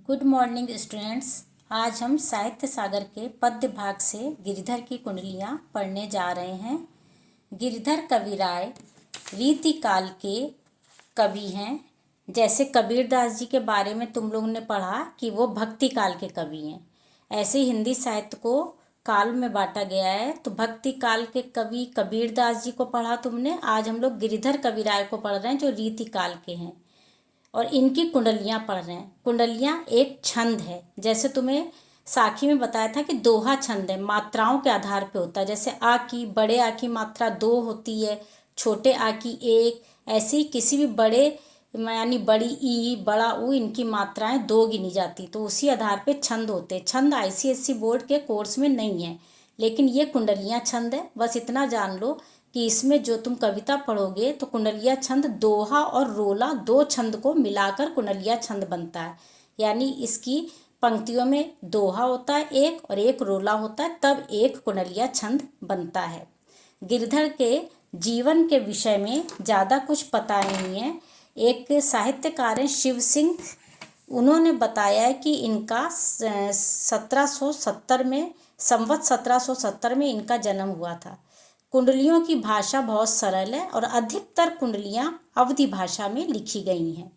Good morning students. आज हम साहित्य सागर के पद्य भाग से गिरिधर की कुंडलियाँ पढ़ने जा रहे हैं। गिरिधर कविराय रीतिकाल के कवि हैं। जैसे कबीरदास जी के बारे में तुम लोगों ने पढ़ा कि वो भक्ति काल के कवि हैं, ऐसे ही हिंदी साहित्य को काल में बांटा गया है। तो भक्ति काल के कवि कबीरदास जी को पढ़ा तुमने। आज हम लोग गिरिधर कविराय को पढ़ रहे हैं जो रीतिकाल के हैं और इनकी कुंडलियाँ पढ़ रहे हैं। कुंडलियाँ एक छंद है, जैसे तुम्हें साखी में बताया था कि दोहा छंद है, मात्राओं के आधार पे होता है। जैसे आ की, बड़े आ की मात्रा 2 होती है, छोटे आ की 1। ऐसे ही किसी भी बड़े यानी बड़ी ई, बड़ा ऊ, इनकी मात्राएं 2 गिनी जाती, तो उसी आधार पे छंद होते हैं। छंद आईसीएसई बोर्ड के कोर्स में नहीं है, लेकिन ये कुंडलियाँ छंद है। बस इतना जान लो कि इसमें जो तुम कविता पढ़ोगे तो कुंडलिया छंद दोहा और रोला 2 छंद को मिलाकर कुंडलिया छंद बनता है। यानी इसकी पंक्तियों में दोहा होता है एक और एक रोला होता है, तब एक कुंडलिया छंद बनता है। गिरधर के जीवन के विषय में ज़्यादा कुछ पता नहीं है। एक साहित्यकार हैं शिव सिंह, उन्होंने बताया है कि इनका 1770 में संवत 1770 में इनका जन्म हुआ था। कुंडलियों की भाषा बहुत सरल है और अधिकतर कुंडलियाँ अवधी भाषा में लिखी गई हैं।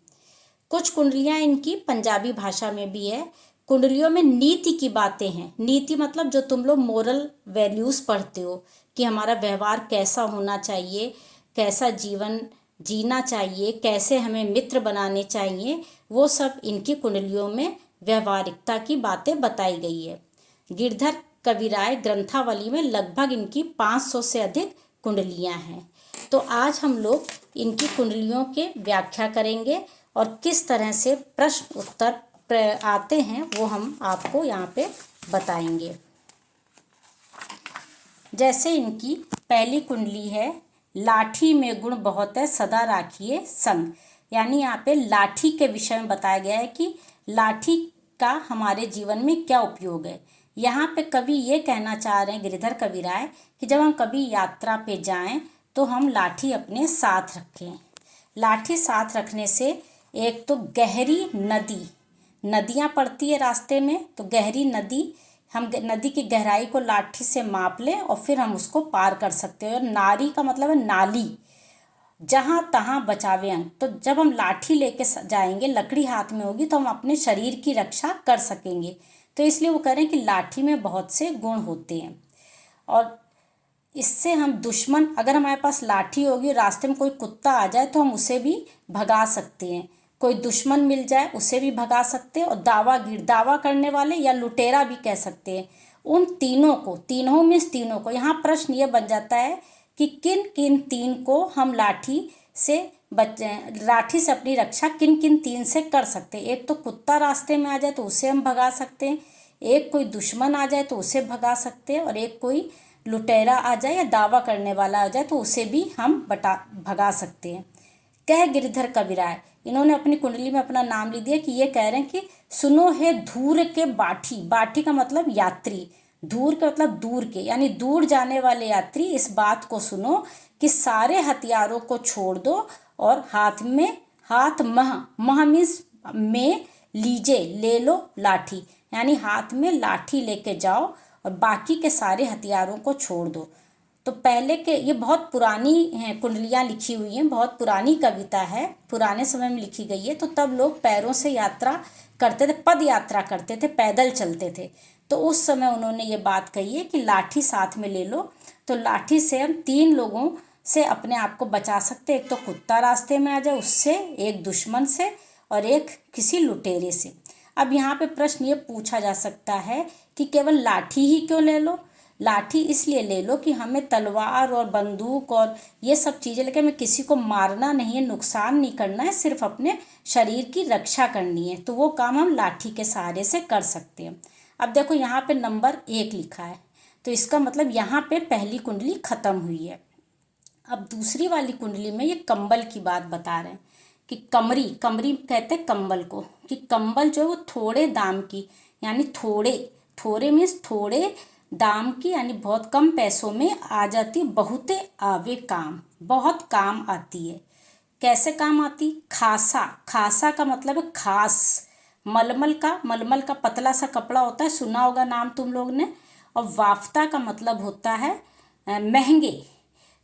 कुछ कुंडलियाँ इनकी पंजाबी भाषा में भी है। कुंडलियों में नीति की बातें हैं। नीति मतलब जो तुम लोग मोरल वैल्यूज़ पढ़ते हो कि हमारा व्यवहार कैसा होना चाहिए, कैसा जीवन जीना चाहिए, कैसे हमें मित्र बनाने चाहिए, वो सब इनकी कुंडलियों में व्यवहारिकता की बातें बताई गई है। गिरधर कविराय ग्रंथावली में लगभग इनकी 500 से अधिक कुंडलियाँ हैं। तो आज हम लोग इनकी कुंडलियों के व्याख्या करेंगे और किस तरह से प्रश्न उत्तर आते हैं वो हम आपको यहाँ पे बताएंगे। जैसे इनकी पहली कुंडली है, लाठी में गुण बहुत है सदा राखिए संग। यानी यहाँ पे लाठी के विषय में बताया गया है कि लाठी का हमारे जीवन में क्या उपयोग है। यहाँ पे कवि ये कहना चाह रहे हैं गिरिधर कविराय कि जब हम कभी यात्रा पे जाएं तो हम लाठी अपने साथ रखें। लाठी साथ रखने से एक तो गहरी नदियाँ पड़ती है रास्ते में, तो गहरी नदी, हम नदी की गहराई को लाठी से माप लें और फिर हम उसको पार कर सकते हैं। और नारी का मतलब है नाली, जहाँ तहाँ बचावे अंग। तो जब हम लाठी लेके जाएंगे, लकड़ी हाथ में होगी, तो हम अपने शरीर की रक्षा कर सकेंगे। तो इसलिए वो कह रहे हैं कि लाठी में बहुत से गुण होते हैं और इससे हम दुश्मन, अगर हमारे पास लाठी होगी, रास्ते में कोई कुत्ता आ जाए तो हम उसे भी भगा सकते हैं। कोई दुश्मन मिल जाए उसे भी भगा सकते हैं। और दावा करने वाले या लुटेरा भी कह सकते हैं, उन तीनों को, तीनों को यहाँ प्रश्न ये बन जाता है कि किन किन 3 को हम लाठी से अपनी रक्षा किन किन 3 से कर सकते हैं। एक तो कुत्ता रास्ते में आ जाए तो उसे हम भगा सकते हैं, एक कोई दुश्मन आ जाए तो उसे भगा सकते हैं, और एक कोई लुटेरा आ जाए या दावा करने वाला आ जाए तो उसे भी हम भगा सकते हैं। कह गिरिधर कविराय, इन्होंने अपनी कुंडली में अपना नाम लिख दिया कि ये कह रहे हैं कि सुनो है धूर के बाठी का मतलब यात्री, धूर का मतलब दूर के, यानी दूर जाने वाले यात्री, इस बात को सुनो कि सारे हथियारों को छोड़ दो और हाथ मह मीन्स में लीजे, ले लो लाठी, यानी हाथ में लाठी लेके जाओ और बाकी के सारे हथियारों को छोड़ दो। तो पहले के, ये बहुत पुरानी हैं कुंडलियाँ लिखी हुई हैं, बहुत पुरानी कविता है, पुराने समय में लिखी गई है। तो तब लोग पैरों से यात्रा करते थे, पद यात्रा करते थे, पैदल चलते थे। तो उस समय उन्होंने ये बात कही है कि लाठी साथ में ले लो। तो लाठी से हम 3 लोगों से अपने आप को बचा सकते हैं। एक तो कुत्ता रास्ते में आ जाए उससे, एक दुश्मन से, और एक किसी लुटेरे से। अब यहाँ पे प्रश्न ये पूछा जा सकता है कि केवल लाठी ही क्यों ले लो। लाठी इसलिए ले लो कि हमें तलवार और बंदूक और ये सब चीज़ें लेके हमें किसी को मारना नहीं है, नुकसान नहीं करना है, सिर्फ अपने शरीर की रक्षा करनी है। तो वो काम हम लाठी के सहारे से कर सकते हैं। अब देखो यहाँ पे नंबर 1 लिखा है, तो इसका मतलब यहाँ पे पहली कुंडली खत्म हुई है। अब दूसरी वाली कुंडली में ये कंबल की बात बता रहे हैं कि कमरी कहते हैं कंबल को, कि कंबल जो है वो थोड़े दाम की, यानी थोड़े मीन्स थोड़े दाम की, यानी बहुत कम पैसों में आ जाती, बहुते आवे काम, बहुत काम आती है। कैसे काम आती? खासा का मतलब है खास, मलमल का पतला सा कपड़ा होता है, सुना होगा नाम तुम लोग ने। और वाफ्ता का मतलब होता है महंगे।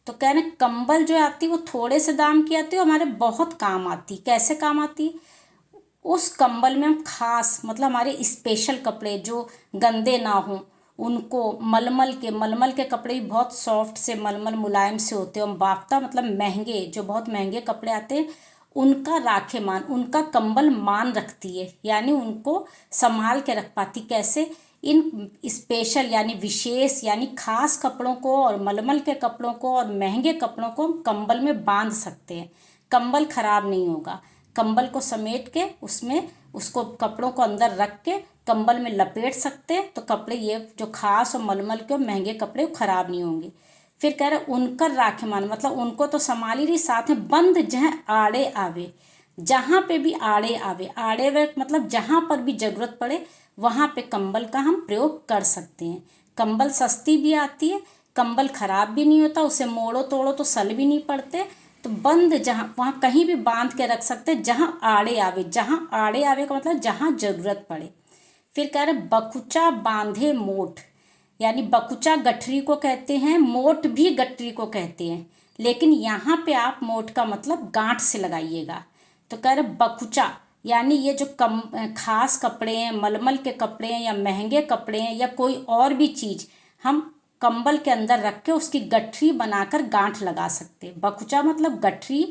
तो कह रहे कंबल जो आती है वो थोड़े से दाम की आती है, हमारे बहुत काम आती। कैसे काम आती? उस कंबल में हम खास मतलब हमारे स्पेशल कपड़े जो गंदे ना हों उनको, मलमल के कपड़े भी बहुत सॉफ्ट से मलमल मुलायम से होते हैं। और बाफ्ता मतलब महंगे, जो बहुत महंगे कपड़े आते हैं उनका राखे मान, उनका कंबल मान रखती है, यानी उनको संभाल के रख पाती। कैसे? इन स्पेशल यानी विशेष यानी खास कपड़ों को और मलमल के कपड़ों को और महंगे कपड़ों को हम कंबल में बांध सकते हैं। कंबल खराब नहीं होगा। कंबल को समेट के उसमें उसको कपड़ों को अंदर रख के कंबल में लपेट सकते हैं, तो कपड़े ये जो खास और मलमल के और महंगे कपड़े खराब नहीं होंगे। फिर कह रहे उनकर राखे मान, मतलब उनको तो संभाली रही, साथ में बंद जहाँ आड़े आवे, जहाँ पे भी आड़े आवे, आड़े वे मतलब जहाँ पर भी जरूरत पड़े वहाँ पे कंबल का हम प्रयोग कर सकते हैं। कंबल सस्ती भी आती है, कंबल खराब भी नहीं होता, उसे मोड़ो तोड़ो तो सल भी नहीं पड़ते। तो बंद जहाँ, वहाँ कहीं भी बांध के रख सकते हैं जहाँ आड़े आवे। जहाँ आड़े आवे का मतलब जहाँ जरूरत पड़े। फिर कह रहे बकुचा बांधे मोट, यानी बकुचा गठरी को कहते हैं, मोट भी गठरी को कहते हैं, लेकिन यहाँ पे आप मोट का मतलब गांठ से लगाइएगा। तो कह रहे बकुचा यानी ये जो खास कपड़े हैं, मलमल के कपड़े हैं या महंगे कपड़े हैं या कोई और भी चीज़ हम कंबल के अंदर रख के उसकी गठरी बनाकर गांठ लगा सकते हैं। बकुचा मतलब गठरी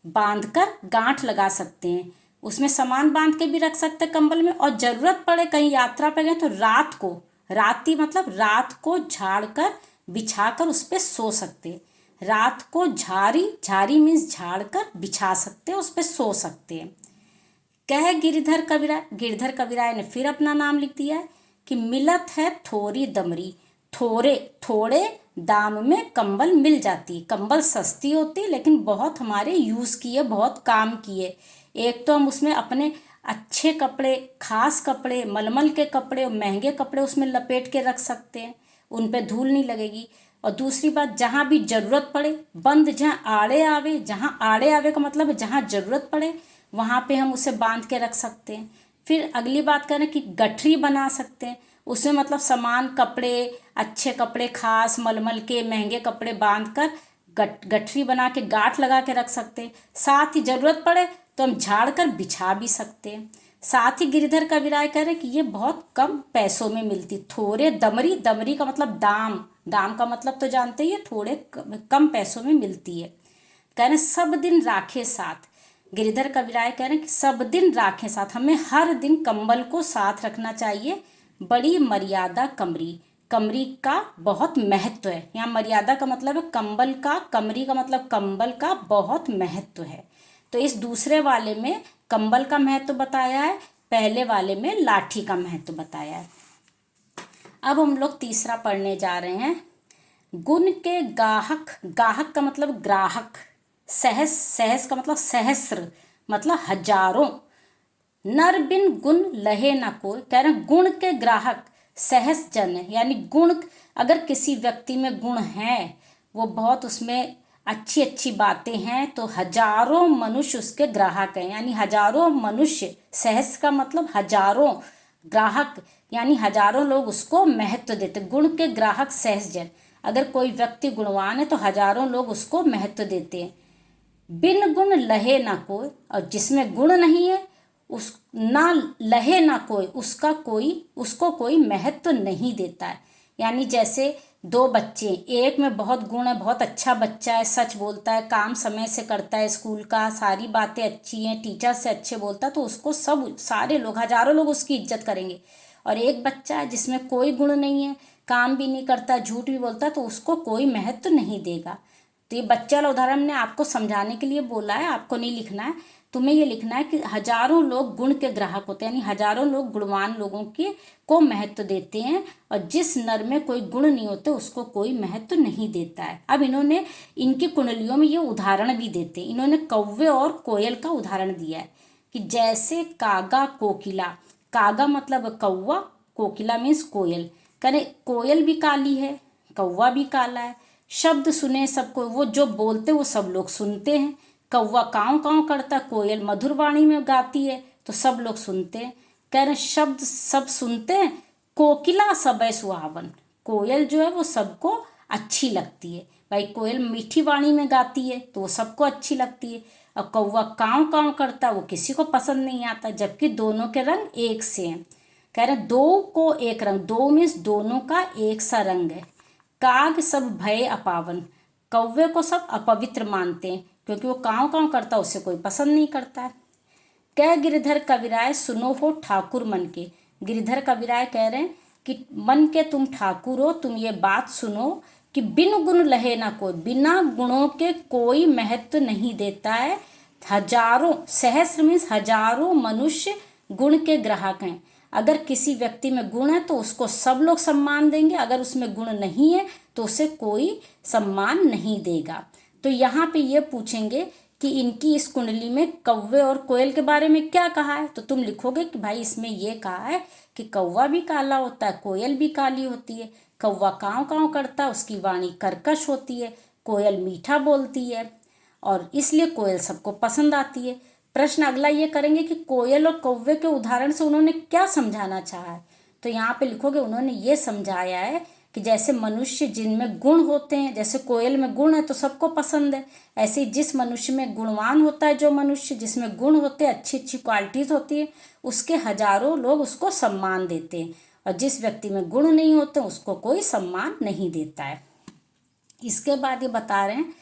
बांधकर गांठ लगा सकते हैं। उसमें सामान बांध के भी रख सकते हैं कंबल में, और ज़रूरत पड़े कहीं यात्रा पे गए तो रात को, राती मतलब रात को झाड़ कर बिछा कर उस पर सो सकते। रात को झारी मीन्स झाड़ कर बिछा सकते, उस पर सो सकते हैं। कह गिरधर कविराय ने फिर अपना नाम लिख दिया है कि मिलत है थोड़ी दमरी, थोड़े दाम में कंबल मिल जाती है। कंबल सस्ती होती है लेकिन बहुत हमारे यूज़ की है, बहुत काम की है। एक तो हम उसमें अपने अच्छे कपड़े, खास कपड़े, मलमल के कपड़े और महंगे कपड़े उसमें लपेट के रख सकते हैं, उन पे धूल नहीं लगेगी। और दूसरी बात, जहाँ भी ज़रूरत पड़े, बंद जहाँ आड़े आवे का मतलब जहाँ ज़रूरत पड़े वहाँ पे हम उसे बांध के रख सकते हैं। फिर अगली बात करें कि गठरी बना सकते हैं, उसमें मतलब सामान, कपड़े, अच्छे कपड़े, खास मलमल के महंगे कपड़े बांध कर गठरी बना के गांठ लगा के रख सकते हैं। साथ ही ज़रूरत पड़े तो हम झाड़ कर बिछा भी सकते हैं। साथ ही गिरधर कविराय कह रहे कि ये बहुत कम पैसों में मिलती। थोड़े दमरी का मतलब दाम का मतलब तो जानते ही है, थोड़े कम पैसों में मिलती है। कह रहे सब दिन राखे साथ, गिरधर कविराय कह रहे हैं कि सब दिन राखें साथ, हमें हर दिन कंबल को साथ रखना चाहिए। बड़ी मर्यादा कमरी का बहुत महत्व है। यहाँ मर्यादा का मतलब है कंबल का, कमरी का मतलब कंबल का बहुत महत्व है। तो इस दूसरे वाले में कंबल का महत्व बताया है, पहले वाले में लाठी का महत्व बताया है। अब हम लोग तीसरा पढ़ने जा रहे हैं। गुण के गाहक का मतलब ग्राहक, सहस का मतलब सहस्र मतलब हजारों। नर बिन गुण लहे ना कोई, कह रहे गुण के ग्राहक सहस जन है, यानी गुण, अगर किसी व्यक्ति में गुण है, वो बहुत उसमें अच्छी बातें हैं, तो हजारों मनुष्य उसके ग्राहक हैं, यानी हजारों मनुष्य, सहस का मतलब हजारों, ग्राहक यानी हजारों लोग उसको महत्व देते। गुण के ग्राहक सहस जन, अगर कोई व्यक्ति गुणवान है तो हजारों लोग उसको महत्व देते हैं। बिन गुण लहे ना कोई, और जिसमें गुण नहीं है उस ना लहे ना कोई, उसको कोई महत्व नहीं देता है। यानी जैसे दो बच्चे, एक में बहुत गुण है, बहुत अच्छा बच्चा है, सच बोलता है, काम समय से करता है, स्कूल का सारी बातें अच्छी हैं, टीचर से अच्छे बोलता है, तो उसको सारे लोग, हजारों लोग उसकी इज्जत करेंगे। और एक बच्चा है जिसमें कोई गुण नहीं है, काम भी नहीं करता, झूठ भी बोलता है, तो उसको कोई महत्व नहीं देगा। तो ये बच्चा वाला उदाहरण ने आपको समझाने के लिए बोला है, आपको नहीं लिखना है। तुम्हें ये लिखना है कि हजारों लोग गुण के ग्राहक होते हैं, यानी हजारों लोग गुणवान लोगों के को महत्व देते हैं, और जिस नर में कोई गुण नहीं होते उसको कोई महत्व नहीं देता है। अब इन्होंने इनकी कुंडलियों में ये उदाहरण भी देते हैं। इन्होंने कौवे और कोयल का उदाहरण दिया है कि जैसे कागा कोकिला, कागा मतलब कौवा, कोकिला मीन्स कोयल। करें कोयल भी काली है, कौवा भी काला है, शब्द सुने सबको, वो जो बोलते वो सब लोग सुनते हैं। कौवा काँव काँव करता, कोयल मधुर वाणी में गाती है तो सब लोग सुनते हैं। कह रहे शब्द सब सुनते हैं, कोकिला सबे सुहावन। कोयल जो है वो सबको अच्छी लगती है। भाई कोयल मीठी वाणी में गाती है तो वो सबको अच्छी लगती है। और कौवा काँव काँव करता है वो किसी को पसंद नहीं आता, जबकि दोनों के रंग एक से हैं। कह रहे दो को एक रंग, दो मीन्स दोनों का एक सा रंग है। काग सब भय अपावन, कौवे को सब अपवित्र मानते हैं क्योंकि वो काँव काँव करता है, उसे कोई पसंद नहीं करता है। कह गिरधर कविराय सुनो हो ठाकुर मन के। गिरधर कविराय कह रहे हैं कि मन के तुम ठाकुर हो, तुम ये बात सुनो कि बिन गुण लहे ना कोई, बिना गुणों के कोई महत्व नहीं देता है। हजारों, सहस्र मीन्स हजारों मनुष्य गुण के ग्राहक हैं। अगर किसी व्यक्ति में गुण है तो उसको सब लोग सम्मान देंगे, अगर उसमें गुण नहीं है तो उसे कोई सम्मान नहीं देगा। तो यहाँ पे ये पूछेंगे कि इनकी इस कुंडली में कौवे और कोयल के बारे में क्या कहा है, तो तुम लिखोगे कि भाई इसमें ये कहा है कि कौवा भी काला होता है, कोयल भी काली होती है। कौवा काँव काँव करता है, उसकी वाणी कर्कश होती है, कोयल मीठा बोलती है और इसलिए कोयल सबको पसंद आती है। प्रश्न अगला ये करेंगे कि कोयल और कौवे के उदाहरण से उन्होंने क्या समझाना चाहा है, तो यहाँ पे लिखोगे उन्होंने ये समझाया है कि जैसे मनुष्य जिनमें गुण होते हैं, जैसे कोयल में गुण है तो सबको पसंद है, ऐसे जिस मनुष्य में गुणवान होता है, जो मनुष्य जिसमें गुण होते हैं, अच्छी अच्छी क्वालिटीज़ होती है, उसके हजारों लोग उसको सम्मान देते हैं, और जिस व्यक्ति में गुण नहीं होते उसको कोई सम्मान नहीं देता है। इसके बाद ये बता रहे हैं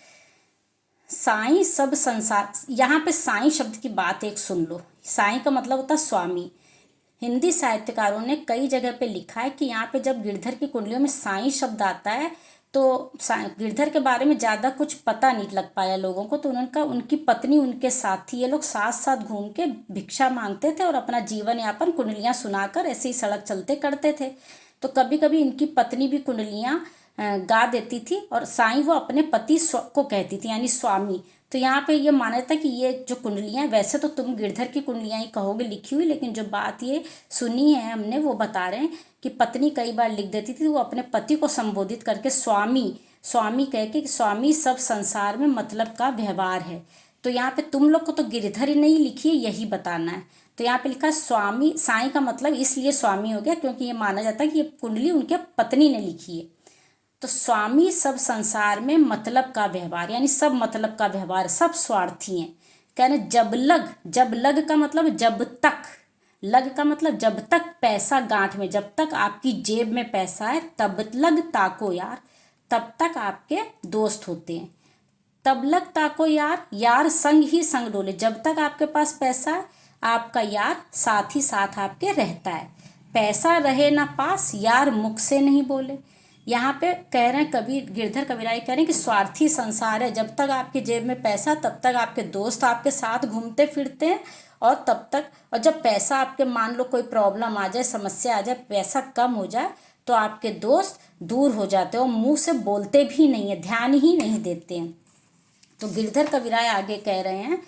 साईं सब संसार। यहाँ पे साईं शब्द की बात एक सुन लो। साईं का मतलब होता है स्वामी। हिंदी साहित्यकारों ने कई जगह पे लिखा है कि यहाँ पे जब गिरधर की कुंडलियों में साईं शब्द आता है तो गिरधर के बारे में ज़्यादा कुछ पता नहीं लग पाया लोगों को, तो उनका उनकी पत्नी उनके साथ थी, ये लोग साथ साथ घूम के भिक्षा मांगते थे और अपना जीवन यापन कुंडलियाँ सुनाकर ऐसे ही सड़क चलते करते थे। तो कभी कभी इनकी पत्नी भी कुंडलियाँ गा देती थी और साईं वो अपने पति को कहती थी, यानी स्वामी। तो यहाँ पे ये माना था कि ये जो कुंडलियाँ, वैसे तो तुम गिरधर की कुंडलियाँ ही कहोगे लिखी हुई, लेकिन जो बात ये सुनी है हमने वो बता रहे हैं कि पत्नी कई बार लिख देती थी, वो अपने पति को संबोधित करके स्वामी स्वामी कह के कि स्वामी सब संसार में मतलब का व्यवहार है। तो यहाँ पे तुम लोग को तो गिरधर ही नहीं लिखी है, यही बताना है। तो यहाँ पे लिखा स्वामी, साईं का मतलब इसलिए स्वामी हो गया क्योंकि ये माना जाता है कि ये कुंडली उनके पत्नी ने लिखी है। तो स्वामी सब संसार में मतलब का व्यवहार, यानी सब मतलब का व्यवहार, सब स्वार्थी हैं। कहने जब लग का मतलब जब तक, लग का मतलब जब तक पैसा गांठ में, जब तक आपकी जेब में पैसा है तब लग ताको यार, तब तक आपके दोस्त होते हैं। तब लग ताको यार, यार संग ही संग डोले, जब तक आपके पास पैसा है आपका यार साथ ही साथ आपके रहता है। पैसा रहे ना पास, यार मुख से नहीं बोले। यहाँ पे कह रहे हैं कबीर, गिरधर कबीराई कह रहे हैं कि स्वार्थी संसार है, जब तक आपकी जेब में पैसा तब तक आपके दोस्त आपके साथ घूमते फिरते हैं, और तब तक, और जब पैसा आपके, मान लो कोई प्रॉब्लम आ जाए, समस्या आ जाए, पैसा कम हो जाए तो आपके दोस्त दूर हो जाते हैं और मुंह से बोलते भी नहीं है, ध्यान ही नहीं देते हैं। तो गिरधर कबीराय आगे कह रहे हैं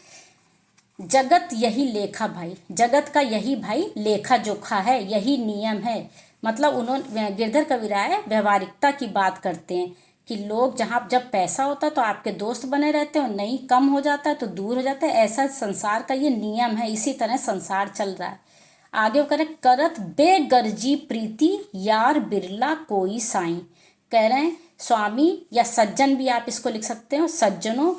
जगत यही लेखा भाई, जगत का यही भाई लेखा जोखा है, यही नियम है। मतलब उन्होंने, गिरधर कबीराय व्यवहारिकता की बात करते हैं कि लोग जहाँ जब पैसा होता है तो आपके दोस्त बने रहते हैं और नहीं कम हो जाता है तो दूर हो जाता है, ऐसा संसार का ये नियम है, इसी तरह संसार चल रहा है। आगे वो कह रहे करत बेगर्जी प्रीति यार बिरला कोई साईं। कह रहे हैं स्वामी या सज्जन भी आप इसको लिख सकते हो, सज्जनों।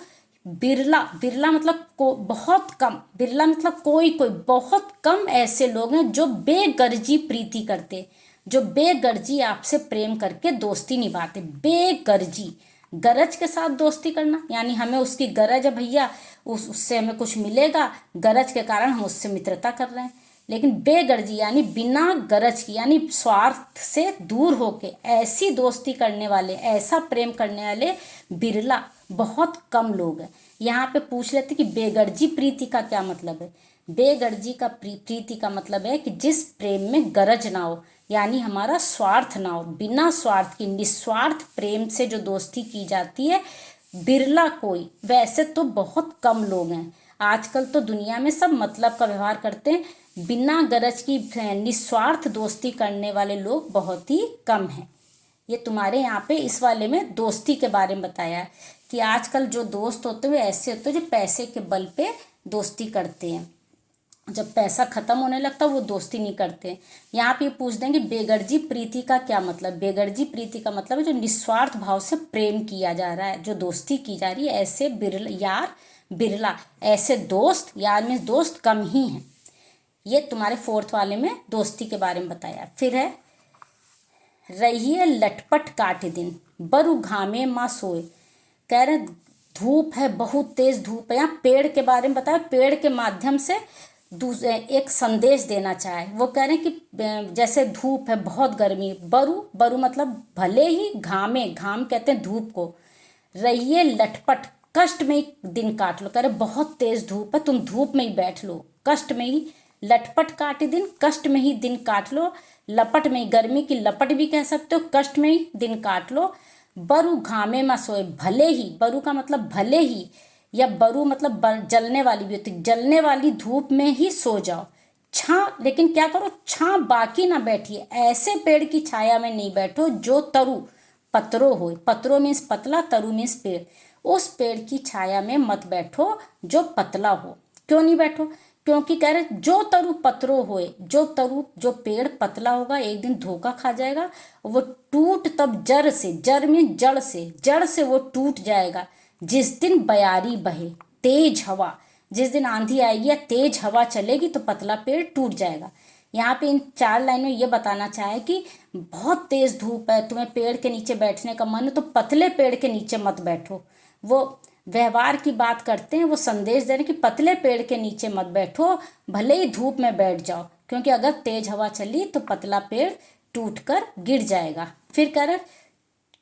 बिरला, बिरला मतलब बहुत कम, बिरला मतलब कोई कोई, बहुत कम ऐसे लोग हैं जो बेगर्जी प्रीति करते, जो बेगर्जी आपसे प्रेम करके दोस्ती निभाते। बेगर्जी, गरज के साथ दोस्ती करना, यानी हमें उसकी गरज है भैया, उससे हमें कुछ मिलेगा, गरज के कारण हम उससे मित्रता कर रहे हैं। लेकिन बेगर्जी यानी बिना गरज की, यानी स्वार्थ से दूर होके ऐसी दोस्ती करने वाले, ऐसा प्रेम करने वाले बिरला, बहुत कम लोग हैं। यहाँ पे पूछ लेते कि बेगर्जी प्रीति का क्या मतलब है। बेगर्जी का प्रीति का मतलब है कि जिस प्रेम में गरज ना हो, यानी हमारा स्वार्थ ना हो, बिना स्वार्थ की निस्वार्थ प्रेम से जो दोस्ती की जाती है, बिरला कोई, वैसे तो बहुत कम लोग हैं। आजकल तो दुनिया में सब मतलब का व्यवहार करते हैं, बिना गरज की निस्वार्थ दोस्ती करने वाले लोग बहुत ही कम हैं। ये तुम्हारे यहाँ पे इस वाले में दोस्ती के बारे में बताया है कि आजकल जो दोस्त होते हैं ऐसे होते हैं जो पैसे के बल पे दोस्ती करते हैं। जब पैसा खत्म होने लगता वो दोस्ती नहीं करते। यहाँ पे पूछ देंगे बेगर्जी प्रीति का क्या मतलब। बेगर्जी प्रीति का मतलब है जो निस्वार्थ भाव से प्रेम किया जा रहा है, जो दोस्ती की जा रही है, ऐसे बिरला यार, बिरला ऐसे दोस्त, यार मीन्स दोस्त कम ही हैं। ये तुम्हारे 4th वाले में दोस्ती के बारे में बताया। फिर है रहिए लटपट काटे दिन बरु घामे माँ सोए। कह रहे धूप है, बहुत तेज धूप है। यहाँ पेड़ के बारे में बताया, पेड़ के माध्यम से दूसरे एक संदेश देना चाहे। वो कह रहे हैं कि जैसे धूप है, बहुत गर्मी, बरु, बरु मतलब भले ही घामे, घाम कहते हैं धूप को, रहिए लटपट कष्ट में ही दिन काट लो। कह रहे बहुत तेज धूप है, तुम धूप में ही बैठ लो, कष्ट में ही, लटपट काटे दिन, कष्ट में ही दिन काट लो। लपट में, गर्मी की लपट भी कह सकते हो, कष्ट में ही दिन काट लो। बरु घामे में सोए, भले ही, बरु का मतलब भले ही, या बरु मतलब जलने वाली भी होती, जलने वाली धूप में ही सो जाओ। छां, लेकिन क्या करो, छां बाकी ना बैठिए, ऐसे पेड़ की छाया में नहीं बैठो जो तरु पत्रो हो, पत्रो मीन्स पतला, तरु मीन्स पेड़, उस पेड़ की छाया में मत बैठो जो पतला हो। क्यों नहीं बैठो? क्योंकि कह रहे जो तरु पत्रो होए, जो तरु, जो पेड़ पतला होगा एक दिन धोखा खा जाएगा, वो टूट तब जड़ से, जड़ में जड़ से वो टूट जाएगा। जिस दिन बयारी बहे तेज हवा, जिस दिन आंधी आएगी या तेज हवा चलेगी तो पतला पेड़ टूट जाएगा। यहाँ पे इन 4 लाइनों में ये बताना चाहे कि बहुत तेज धूप है, तुम्हें पेड़ के नीचे बैठने का मन है तो पतले पेड़ के नीचे मत बैठो। वो व्यवहार की बात करते हैं, वो संदेश दे रहे हैं कि पतले पेड़ के नीचे मत बैठो, भले ही धूप में बैठ जाओ, क्योंकि अगर तेज हवा चली तो पतला पेड़ टूटकर गिर जाएगा। फिर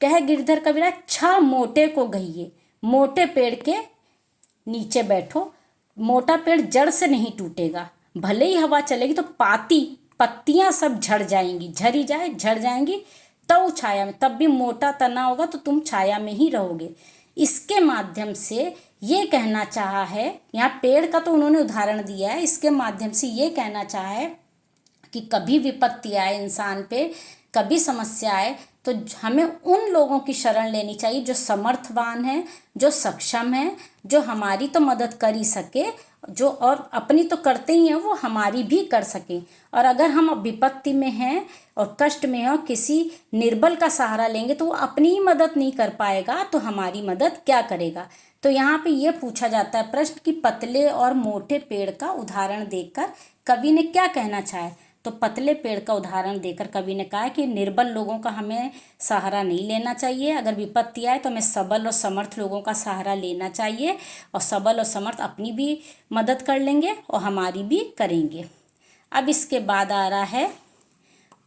कह गिरधर कबीरा छा मोटे को गहिए, मोटे पेड़ के नीचे बैठो, मोटा पेड़ जड़ से नहीं टूटेगा, भले ही हवा चलेगी तो पत्तियां सब झड़ जाएंगी, झड़ जाएंगी, तो छाया में, तब भी मोटा तना होगा तो तुम छाया में ही रहोगे। इसके माध्यम से ये कहना चाहा है, यहाँ पेड़ का तो उन्होंने उदाहरण दिया है, इसके माध्यम से ये कहना चाहा है कि कभी विपत्ति आए इंसान पे, कभी समस्या आए तो हमें उन लोगों की शरण लेनी चाहिए जो समर्थवान हैं, जो सक्षम हैं, जो हमारी तो मदद कर ही सके, जो और अपनी तो करते ही हैं, वो हमारी भी कर सकें। और अगर हम विपत्ति में हैं और कष्ट में हैं और किसी निर्बल का सहारा लेंगे तो वो अपनी ही मदद नहीं कर पाएगा तो हमारी मदद क्या करेगा। तो यहाँ पे ये पूछा जाता है प्रश्न कि पतले और मोटे पेड़ का उदाहरण देकर कवि ने क्या कहना चाहे। तो पतले पेड़ का उदाहरण देकर कवि ने कहा कि निर्बल लोगों का हमें सहारा नहीं लेना चाहिए, अगर विपत्ति आए तो हमें सबल और समर्थ लोगों का सहारा लेना चाहिए, और सबल और समर्थ अपनी भी मदद कर लेंगे और हमारी भी करेंगे। अब इसके बाद आ रहा है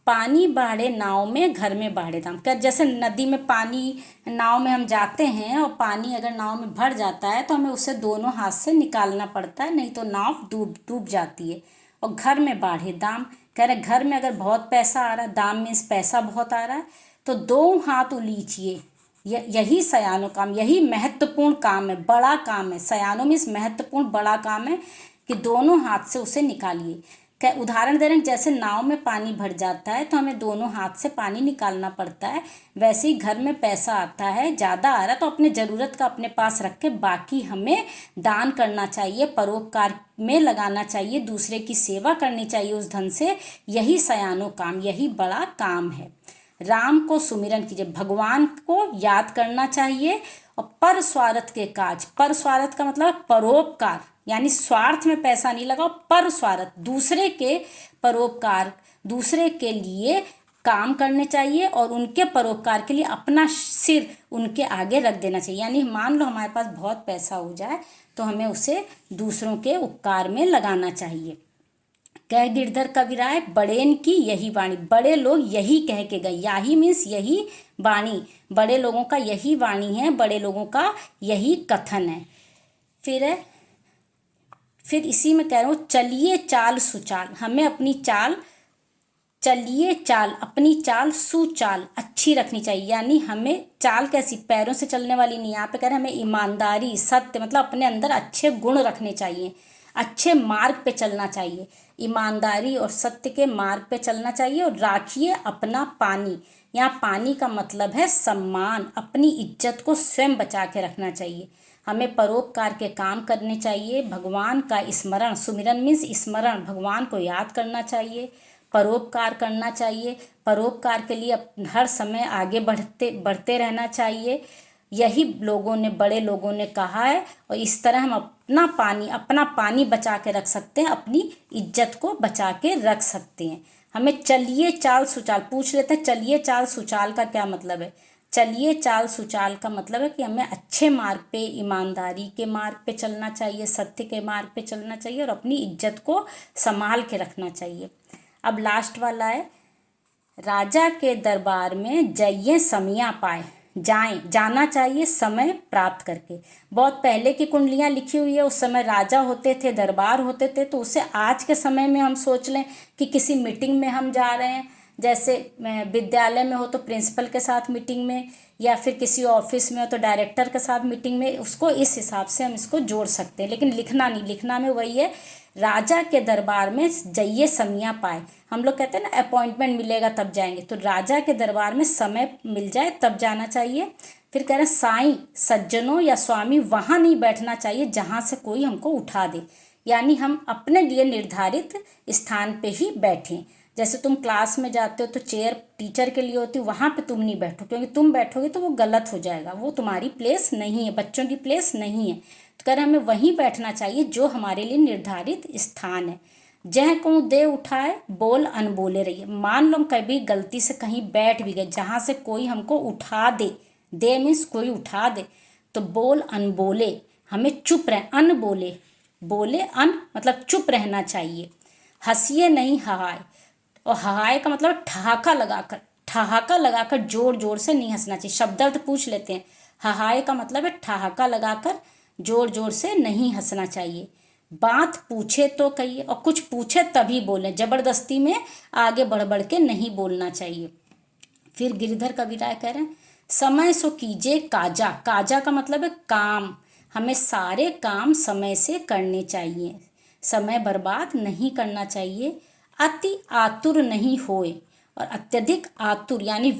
पानी बाढ़े नाव में घर में बाढ़े दाम। क्या जैसे नदी में पानी, नाव में हम जाते हैं और पानी अगर नाव में भर जाता है तो हमें उसे दोनों हाथ से निकालना पड़ता है, नहीं तो नाव डूब जाती है। और घर में बाढ़े दाम, कह रहे घर में अगर बहुत पैसा आ रहा है, दाम मीन्स पैसा बहुत आ रहा है, तो 2 हाथ उलीचिए, यही सयानो काम, यही महत्वपूर्ण काम है, बड़ा काम है। सयानो मीन्स महत्वपूर्ण बड़ा काम है कि दोनों हाथ से उसे निकालिए। क्या उदाहरण दे रहे हैं, जैसे नाव में पानी भर जाता है तो हमें दोनों हाथ से पानी निकालना पड़ता है, वैसे ही घर में पैसा आता है, ज़्यादा आ रहा है तो अपने ज़रूरत का अपने पास रख के बाकी हमें दान करना चाहिए, परोपकार में लगाना चाहिए, दूसरे की सेवा करनी चाहिए उस धन से। यही सयानो काम, यही बड़ा काम है। राम को सुमिरन कीजिए, भगवान को याद करना चाहिए। और पर स्वार्थ के काज, पर स्वार्थ का मतलब परोपकार, यानी स्वार्थ में पैसा नहीं लगाओ, पर स्वार्थ दूसरे के परोपकार, दूसरे के लिए काम करने चाहिए और उनके परोपकार के लिए अपना सिर उनके आगे रख देना चाहिए। यानी मान लो हमारे पास बहुत पैसा हो जाए तो हमें उसे दूसरों के उपकार में लगाना चाहिए। कह गिरधर कविराय बड़ेन की यही वाणी, बड़े लोग यही कह के गए, याही मीन्स यही वाणी, बड़े लोगों का यही वाणी है, बड़े लोगों का यही कथन है। फिर इसी में कह रहा हूँ चलिए चाल सुचाल, हमें अपनी चाल, चलिए चाल, अपनी चाल सुचाल अच्छी रखनी चाहिए। यानी हमें चाल कैसी, पैरों से चलने वाली नहीं, यहाँ पे कह रहे हैं हमें ईमानदारी, सत्य, मतलब अपने अंदर अच्छे गुण रखने चाहिए, अच्छे मार्ग पे चलना चाहिए, ईमानदारी और सत्य के मार्ग पे चलना चाहिए। और राखिए अपना पानी, यहाँ पानी का मतलब है सम्मान, अपनी इज्जत को स्वयं बचा के रखना चाहिए। हमें परोपकार के काम करने चाहिए। भगवान का स्मरण, सुमिरन मीन्स स्मरण, भगवान को याद करना चाहिए, परोपकार करना चाहिए। परोपकार के लिए हर समय आगे बढ़ते रहना चाहिए। यही लोगों ने, बड़े लोगों ने कहा है। और इस तरह हम अपना पानी बचा के रख सकते हैं, अपनी इज्जत को बचा के रख सकते हैं। हमें चलिए चाल सुचाल, पूछ लेते हैं चलिए चाल सुचाल का क्या मतलब है। चलिए चाल सुचाल का मतलब है कि हमें अच्छे मार्ग पे, ईमानदारी के मार्ग पे चलना चाहिए, सत्य के मार्ग पे चलना चाहिए और अपनी इज्जत को संभाल के रखना चाहिए। अब लास्ट वाला है, राजा के दरबार में जइये समियाँ पाए, जाना चाहिए समय प्राप्त करके। बहुत पहले की कुंडलियाँ लिखी हुई है, उस समय राजा होते थे, दरबार होते थे, तो उसे आज के समय में हम सोच लें कि किसी मीटिंग में हम जा रहे हैं, जैसे विद्यालय में हो तो प्रिंसिपल के साथ मीटिंग में, या फिर किसी ऑफिस में हो तो डायरेक्टर के साथ मीटिंग में, उसको इस हिसाब से हम इसको जोड़ सकते हैं। लेकिन लिखना नहीं, लिखना में वही है, राजा के दरबार में जइये समियाँ पाए। हम लोग कहते हैं ना अपॉइंटमेंट मिलेगा तब जाएंगे, तो राजा के दरबार में समय मिल जाए तब जाना चाहिए। फिर कह रहे हैं साईं सज्जनों या स्वामी वहाँ नहीं बैठना चाहिए जहाँ से कोई हमको उठा दे, यानी हम अपने लिए निर्धारित स्थान पे ही बैठें। जैसे तुम क्लास में जाते हो तो चेयर टीचर के लिए होती है, वहाँ पे तुम नहीं बैठो, क्योंकि तुम बैठोगे तो वो गलत हो जाएगा, वो तुम्हारी प्लेस नहीं है, बच्चों की प्लेस नहीं है। तो कह रहे हमें वहीं बैठना चाहिए जो हमारे लिए निर्धारित स्थान है। जह को दे उठाए बोल अनबोले रहिए। मान लो हम कभी गलती से कहीं बैठ भी गए जहाँ से कोई हमको उठा दे मीन्स कोई उठा दे, तो बोल अनबोले, हमें चुप रह, अन बोले, बोले अन मतलब चुप रहना चाहिए। हंसिए नहीं हहाए, और हहाए का मतलब ठहाका लगाकर जोर जोर से नहीं हंसना चाहिए। शब्दार्थ पूछ लेते हैं, हहाए का मतलब है ठहाका लगाकर जोर जोर से नहीं हंसना चाहिए। बात पूछे तो कहिए, और कुछ पूछे तभी बोले, जबरदस्ती में आगे बढ़ बढ़ के नहीं बोलना चाहिए। फिर गिरधर कविराय कह रहे हैं, समय सो कीजिए काजा, काजा का मतलब है काम, हमें सारे काम समय से करने चाहिए, समय बर्बाद नहीं करना चाहिए। अति आतुर नहीं होए, और अत्यधिक आतुर यानी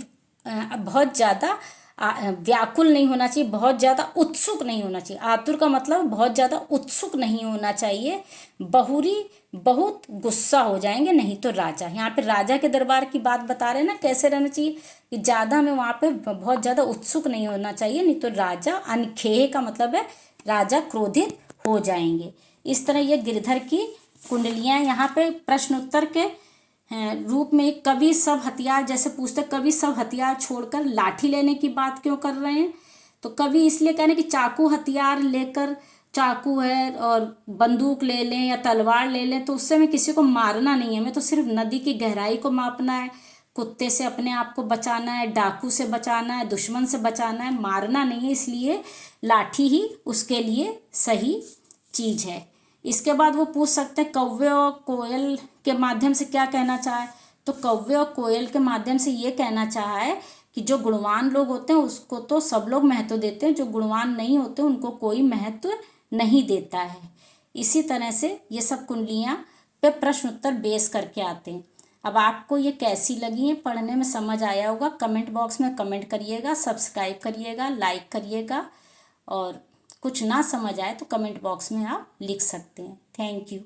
बहुत ज़्यादा व्याकुल नहीं होना चाहिए, बहुत ज़्यादा उत्सुक नहीं होना चाहिए। आतुर का मतलब बहुत ज़्यादा उत्सुक नहीं होना चाहिए। बहुरी बहुत गुस्सा हो जाएंगे नहीं तो राजा, यहाँ पे राजा के दरबार की बात बता रहे हैं ना, कैसे रहना चाहिए कि ज़्यादा हमें वहाँ पे बहुत ज़्यादा उत्सुक नहीं होना चाहिए, नहीं तो राजा अनखेह का मतलब है राजा क्रोधित हो जाएंगे। इस तरह ये गिरधर की कुंडलियाँ यहाँ पे प्रश्न उत्तर के रूप में। कवि सब हथियार, जैसे पूछते कवि सब हथियार छोड़कर लाठी लेने की बात क्यों कर रहे हैं, तो कवि इसलिए कह रहे हैं कि चाकू हथियार लेकर, चाकू है और बंदूक ले लें या तलवार ले लें तो उससे हमें किसी को मारना नहीं है, हमें तो सिर्फ नदी की गहराई को मापना है, कुत्ते से अपने आप को बचाना है, डाकू से बचाना है, दुश्मन से बचाना है, मारना नहीं है। इसलिए लाठी ही उसके लिए सही चीज़ है। इसके बाद वो पूछ सकते हैं कौवे और कोयल के माध्यम से क्या कहना चाहे, तो कौवे और कोयल के माध्यम से ये कहना चाहा है कि जो गुणवान लोग होते हैं उसको तो सब लोग महत्व देते हैं, जो गुणवान नहीं होते उनको कोई महत्व नहीं देता है। इसी तरह से ये सब कुंडलियाँ पे प्रश्न उत्तर बेस करके आते हैं। अब आपको ये कैसी लगी है, पढ़ने में समझ आया होगा, कमेंट बॉक्स में कमेंट करिएगा, सब्सक्राइब करिएगा, लाइक करिएगा, और कुछ ना समझ आए तो कमेंट बॉक्स में आप लिख सकते हैं। Thank you.